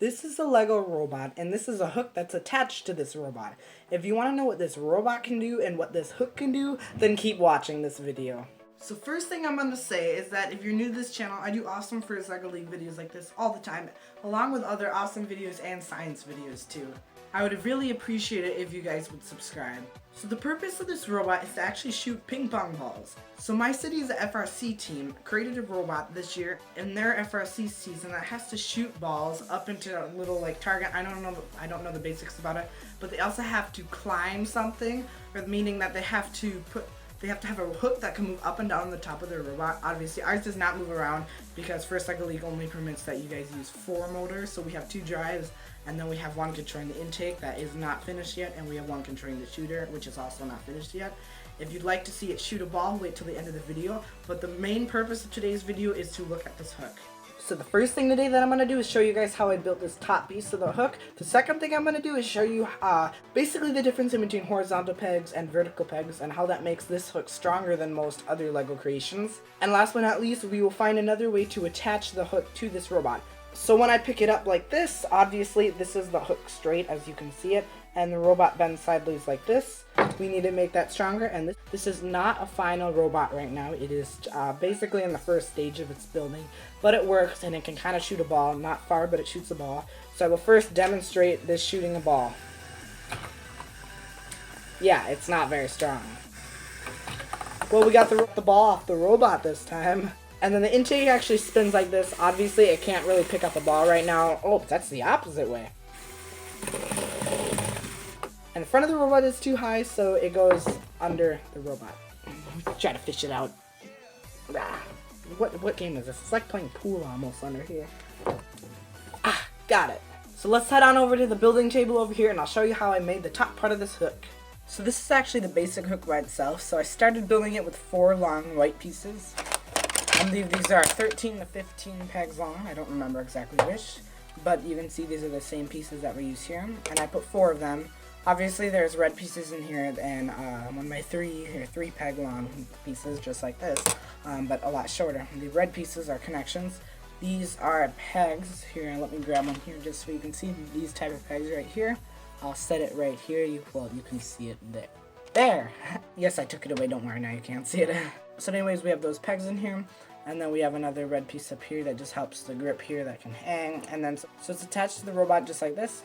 This is a Lego robot, and this is a hook that's attached to this robot. If you want to know what this robot can do and what this hook can do, then keep watching this video. So first thing I'm going to say is that if you're new to this channel, I do awesome First Lego League videos like this all the time, along with other awesome videos and science videos too. I would really appreciate it if you guys would subscribe. So the purpose of this robot is to actually shoot ping pong balls. So my city's FRC team created a robot this year in their FRC season that has to shoot balls up into a little like target. I don't know the basics about it, but they also have to climb something, or meaning that they have to have a hook that can move up and down the top of their robot. Obviously, ours does not move around because First Lego League only permits that you guys use 4 motors. So we have 2 drives, and then we have one controlling the intake that is not finished yet, and we have one controlling the shooter, which is also not finished yet. If you'd like to see it shoot a ball, wait till the end of the video. But the main purpose of today's video is to look at this hook. So the first thing today that I'm going to do is show you guys how I built this top piece of the hook. The second thing I'm going to do is show you basically the difference in between horizontal pegs and vertical pegs and how that makes this hook stronger than most other Lego creations. And last but not least, we will find another way to attach the hook to this robot. So when I pick it up like this, obviously this is the hook straight as you can see it, and the robot bends sideways like this. We need to make that stronger, and this is not a final robot right now. It is basically in the first stage of its building, but it works and it can kind of shoot a ball, not far, but it shoots a ball. So I will first demonstrate this shooting a ball. Yeah, it's not very strong. Well, we got the ball off the robot this time. And then the intake actually spins like this. Obviously, it can't really pick up a ball right now. Oh, that's the opposite way. And the front of the robot is too high, so it goes under the robot. Try to fish it out. What game is this? It's like playing pool almost under here. Ah, got it. So let's head on over to the building table over here, and I'll show you how I made the top part of this hook. So this is actually the basic hook by itself. So I started building it with 4 long white pieces. I believe these are 13 to 15 pegs long. I don't remember exactly which, but you can see these are the same pieces that we use here. And I put 4 of them. Obviously, there's red pieces in here, and one of my 3 peg long pieces, just like this, but a lot shorter. The red pieces are connections. These are pegs. Here, let me grab one here just so you can see these type of pegs right here. I'll set it right here. You can see it there. There! Yes, I took it away. Don't worry, now you can't see it. So anyways, we have those pegs in here. And then we have another red piece up here that just helps the grip here that can hang. And then, so it's attached to the robot just like this.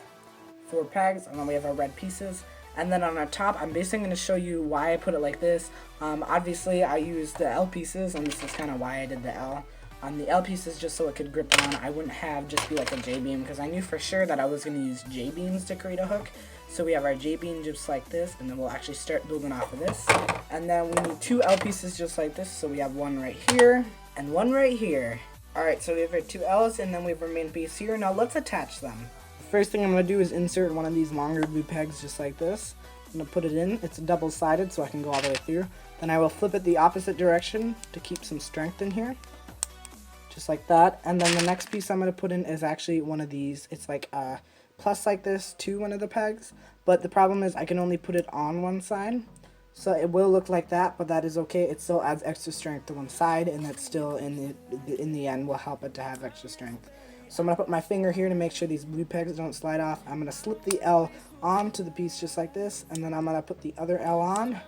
4 pegs, and then we have our red pieces. And then on our top, I'm basically going to show you why I put it like this. Obviously, I used the L pieces, and this is kind of why I did the L. On the L pieces, just so it could grip on. I wouldn't have just be like a J-beam, because I knew for sure that I was going to use J-beams to create a hook. So we have our J-beam just like this, and then we'll actually start building off of this. And then we need 2 L pieces just like this, so we have one right here, and one right here. Alright, so we have our 2 L's, and then we have our main piece here. Now let's attach them. First thing I'm going to do is insert one of these longer blue pegs just like this. I'm going to put it in. It's double-sided so I can go all the way through. Then I will flip it the opposite direction to keep some strength in here. Just like that. And then the next piece I'm going to put in is actually one of these. It's like a plus like this to one of the pegs. But the problem is I can only put it on one side. So it will look like that, but that is okay. It still adds extra strength to one side, and that still in the end will help it to have extra strength. So I'm going to put my finger here to make sure these blue pegs don't slide off. I'm going to slip the L onto the piece just like this, and then I'm going to put the other L on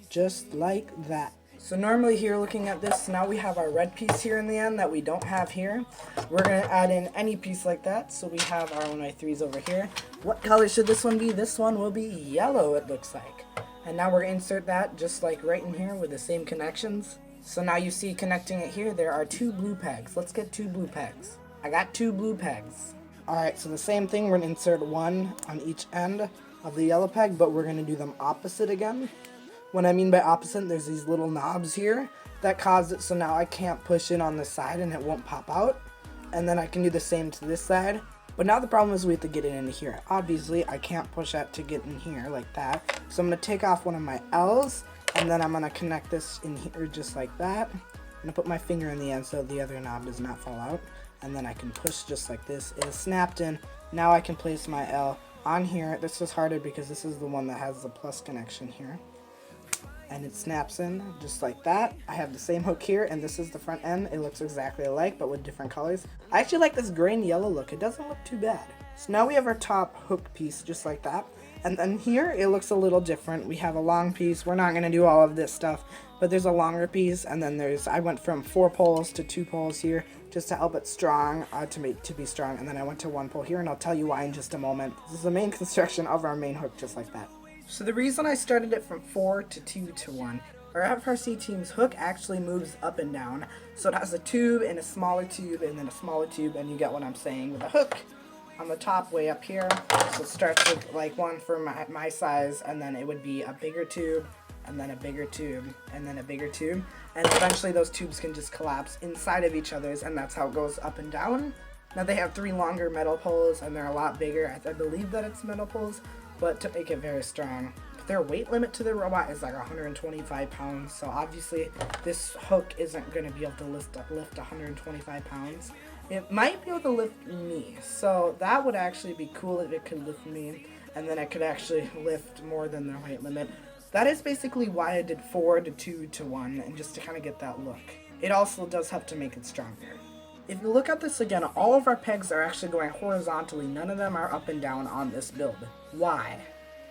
just like that. So normally here looking at this, now we have our red piece here in the end that we don't have here. We're going to add in any piece like that. So we have our 1x3s over here. What color should this one be? This one will be yellow, it looks like. And now we're going to insert that just like right in here with the same connections. So now you see connecting it here, there are 2 blue pegs. Let's get 2 blue pegs. I got 2 blue pegs. Alright, so the same thing, we're going to insert 1 on each end of the yellow peg, but we're going to do them opposite again. What I mean by opposite, there's these little knobs here that cause it so now I can't push it on the side and it won't pop out. And then I can do the same to this side. But now the problem is we have to get it into here. Obviously, I can't push that to get in here like that. So I'm going to take off one of my L's, and then I'm going to connect this in here just like that. I'm going to put my finger in the end so the other knob does not fall out. And then I can push just like this. It is snapped in. Now I can place my L on here. This is harder because this is the one that has the plus connection here. And it snaps in just like that. I have the same hook here, and this is the front end. It looks exactly alike, but with different colors. I actually like this gray and yellow look. It doesn't look too bad. So now we have our top hook piece just like that. And then here it looks a little different. We have a long piece. We're not going to do all of this stuff, but there's a longer piece. And then I went from 4 poles to 2 poles here just to help it strong, to be strong. And then I went to 1 pole here, and I'll tell you why in just a moment. This is the main construction of our main hook, just like that. So the reason I started it from 4 to 2 to 1, our FRC team's hook actually moves up and down. So it has a tube and a smaller tube and then a smaller tube, and you get what I'm saying with a hook on the top way up here. So it starts with like one for my size, and then it would be a bigger tube, and then a bigger tube, and then a bigger tube. And eventually those tubes can just collapse inside of each other's, and that's how it goes up and down. Now they have 3 longer metal poles, and they're a lot bigger. I believe that it's metal poles, but to make it very strong. Their weight limit to the robot is like 125 pounds, so obviously this hook isn't going to be able to lift 125 pounds. It might be able to lift me, so that would actually be cool if it could lift me, and then I could actually lift more than their weight limit. That is basically why I did 4 to 2 to 1, and just to kind of get that look. It also does help to make it stronger. If you look at this again, all of our pegs are actually going horizontally. None of them are up and down on this build. Why?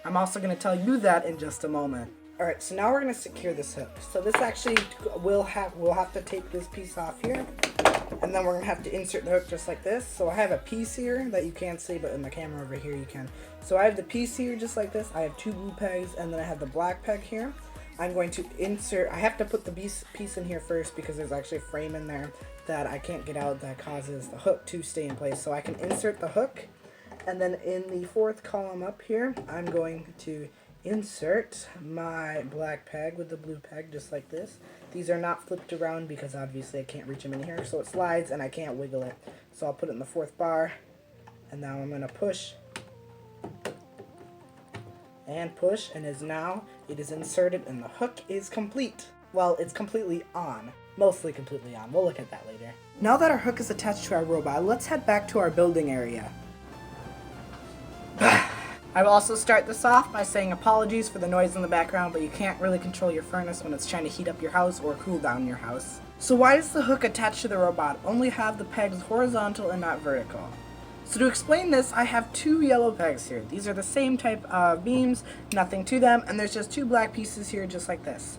I'm also going to tell you that in just a moment. Alright, so now we're going to secure this hook. So this actually, we'll have to take this piece off here, and then we're going to have to insert the hook just like this. So I have a piece here that you can't see, but in the camera over here you can. So I have the piece here just like this. I have 2 blue pegs, and then I have the black peg here. I'm going to insert, I have to put the piece in here first because there's actually a frame in there that I can't get out that causes the hook to stay in place. So I can insert the hook, and then in the 4th column up here, I'm going to insert my black peg with the blue peg just like this. These are not flipped around because obviously I can't reach them in here, so it slides and I can't wiggle it. So I'll put it in the 4th bar, and now I'm going to push and push, and it is inserted and the hook is complete. Well, it's completely on. Mostly completely on. We'll look at that later. Now that our hook is attached to our robot, let's head back to our building area. I will also start this off by saying apologies for the noise in the background, but you can't really control your furnace when it's trying to heat up your house or cool down your house. So why does the hook attached to the robot only have the pegs horizontal and not vertical? So to explain this, I have 2 yellow pegs here. These are the same type of beams, nothing to them, and there's just 2 black pieces here just like this.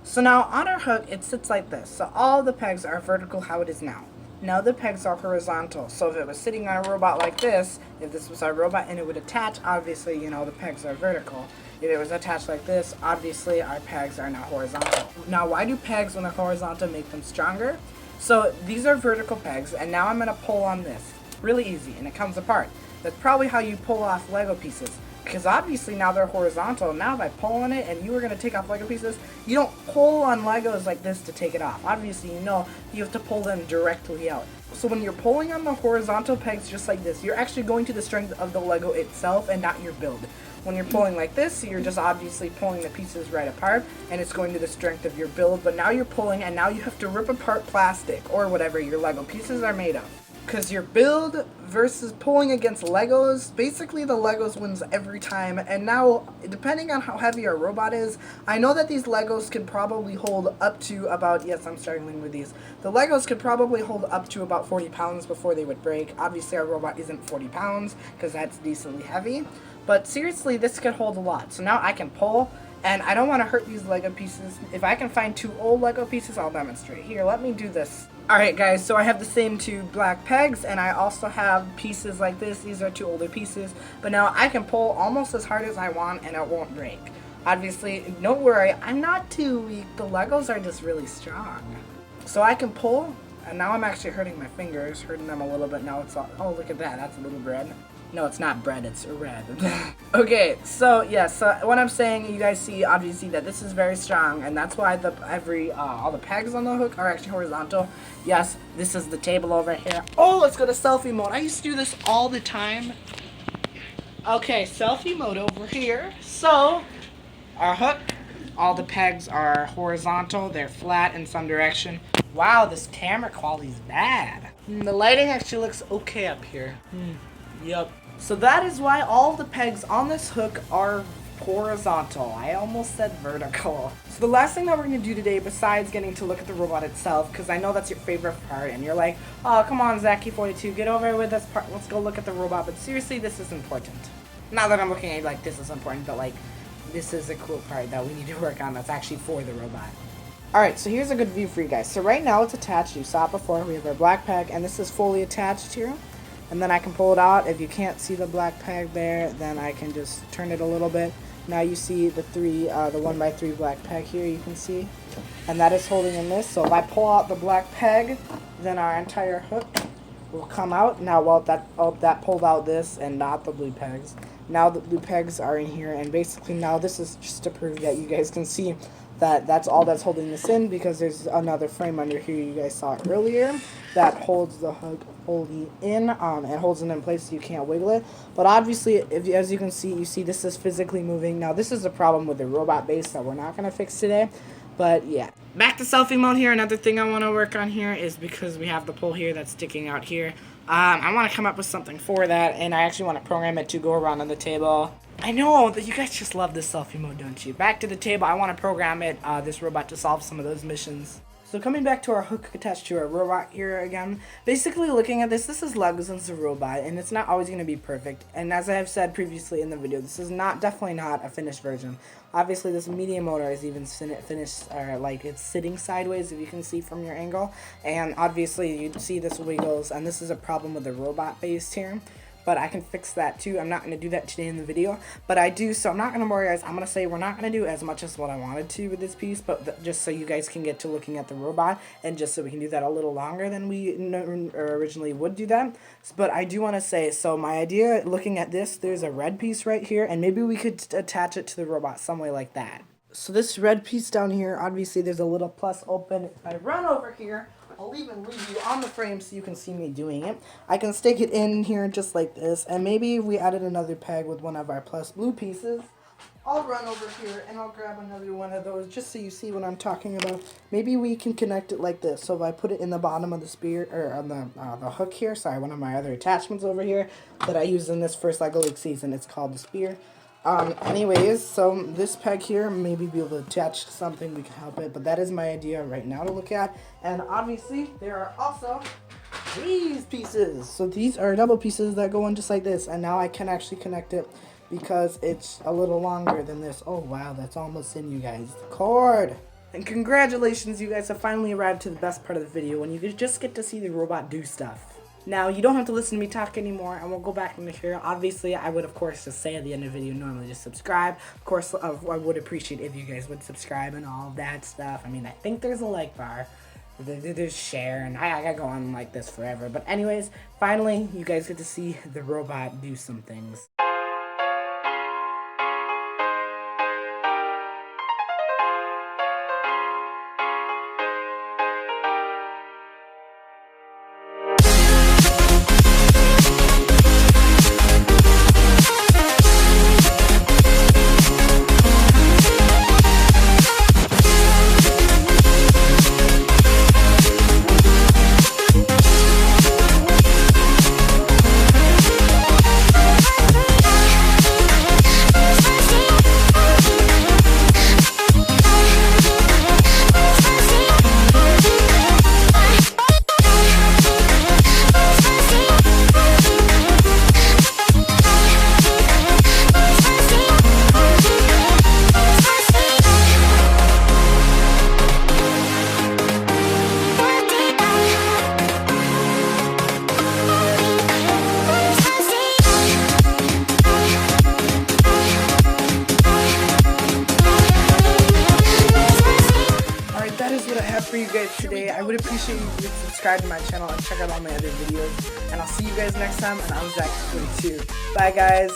So now on our hook, it sits like this. So all the pegs are vertical how it is now. Now the pegs are horizontal. So if it was sitting on a robot like this, if this was our robot and it would attach, obviously, you know, the pegs are vertical. If it was attached like this, obviously our pegs are now horizontal. Now why do pegs when they're horizontal make them stronger? So these are vertical pegs, and now I'm going to pull on this. Really easy, and it comes apart. That's probably how you pull off Lego pieces. Because obviously now they're horizontal. Now if I pull on it and you were going to take off Lego pieces, you don't pull on Legos like this to take it off. Obviously, you know, you have to pull them directly out. So when you're pulling on the horizontal pegs just like this, you're actually going to the strength of the Lego itself and not your build. When you're pulling like this, you're just obviously pulling the pieces right apart, and it's going to the strength of your build. But now you're pulling, and now you have to rip apart plastic or whatever your Lego pieces are made of. Because your build versus pulling against Legos, basically the Legos wins every time. And now, depending on how heavy our robot is, I know that these Legos could probably hold up to about, yes, I'm struggling with these. The Legos could probably hold up to about 40 pounds before they would break. Obviously our robot isn't 40 pounds, because that's decently heavy. But seriously, this could hold a lot. So now I can pull, and I don't want to hurt these Lego pieces. If I can find 2 old Lego pieces, I'll demonstrate. Here, let me do this. Alright guys, so I have the same 2 black pegs, and I also have pieces like this. These are 2 older pieces, but now I can pull almost as hard as I want and it won't break. Obviously, don't worry, I'm not too weak. The Legos are just really strong. So I can pull, and now I'm actually hurting my fingers, hurting them a little bit. Now it's all, oh look at that, that's a little bread. No, it's not bread, it's red. Okay, so yeah, so what I'm saying, you guys see obviously that this is very strong, and that's why all the pegs on the hook are actually horizontal. Yes, this is the table over here. Oh, let's go to selfie mode. I used to do this all the time. Okay, selfie mode over here. So, our hook, all the pegs are horizontal, they're flat in some direction. Wow, this camera quality is bad. The lighting actually looks okay up here. Yep. So that is why all the pegs on this hook are horizontal. I almost said vertical. So the last thing that we're going to do today, besides getting to look at the robot itself, because I know that's your favorite part, and you're like, oh, come on, Zaki42, get over with this part, let's go look at the robot, but seriously, this is important. Not that I'm looking at it like this is important, but like, this is a cool part that we need to work on that's actually for the robot. Alright, so here's a good view for you guys. So right now it's attached, you saw it before, we have our black peg, and this is fully attached here. And then I can pull it out. If you can't see the black peg there, then I can just turn it a little bit. Now you see the 1x3 black peg here, you can see. And that is holding in this. So if I pull out the black peg, then our entire hook will come out. Now, well, that pulled out this and not the blue pegs. Now the blue pegs are in here, and basically now this is just to prove that you guys can see that that's all that's holding this in, because there's another frame under here you guys saw earlier that holds the hook holding in and holds it in place so you can't wiggle it. But obviously, as you can see, this is physically moving. Now this is a problem with the robot base that we're not going to fix today, but yeah. Back to selfie mode here. Another thing I want to work on here is because we have the pole here that's sticking out here. I want to come up with something for that, and I actually want to program it to go around on the table. I know that you guys just love this selfie mode, don't you? Back to the table, I want to program it, this robot, to solve some of those missions. So coming back to our hook attached to our robot here again, basically looking at this is Legos and it's a robot, and it's not always going to be perfect. And as I have said previously in the video, this is definitely not a finished version. Obviously this medium motor is even finished, like it's sitting sideways, if you can see from your angle. And obviously you see this wiggles, and this is a problem with the robot base here. But I can fix that too. I'm not going to do that today in the video, but I do, so I'm not going to worry, guys. I'm going to say we're not going to do as much as what I wanted to with this piece, but just so you guys can get to looking at the robot, and just so we can do that a little longer than we originally would do that. But I do want to say, so my idea, looking at this, there's a red piece right here, and maybe we could attach it to the robot some way like that. So this red piece down here, obviously there's a little plus open. If I run over here, I'll even leave you on the frame so you can see me doing it. I can stick it in here just like this, and maybe if we added another peg with one of our plus blue pieces, I'll run over here and I'll grab another one of those just so you see what I'm talking about. Maybe we can connect it like this. So if I put it in the bottom of the spear, or on the hook here, sorry, one of my other attachments over here that I used in this first LEGO League season, it's called the spear. Anyways, so this peg here, maybe be able to attach to something, we can help it, but that is my idea right now to look at. And obviously, there are also these pieces. So these are double pieces that go in just like this, and now I can actually connect it because it's a little longer than this. Oh wow, that's almost in, you guys. The cord! And congratulations, you guys have finally arrived to the best part of the video, when you just get to see the robot do stuff. Now, you don't have to listen to me talk anymore, and we'll go back into here. Obviously, I would, of course, just say at the end of the video, normally just subscribe. Of course, I would appreciate if you guys would subscribe and all of that stuff. I mean, I think there's a like bar. There's share, and I gotta go on like this forever. But anyways, finally, you guys get to see the robot do some things. For you guys today, I would appreciate you to subscribe to my channel and check out all my other videos, and I'll see you guys next time, and I'm Zaki42. Bye guys.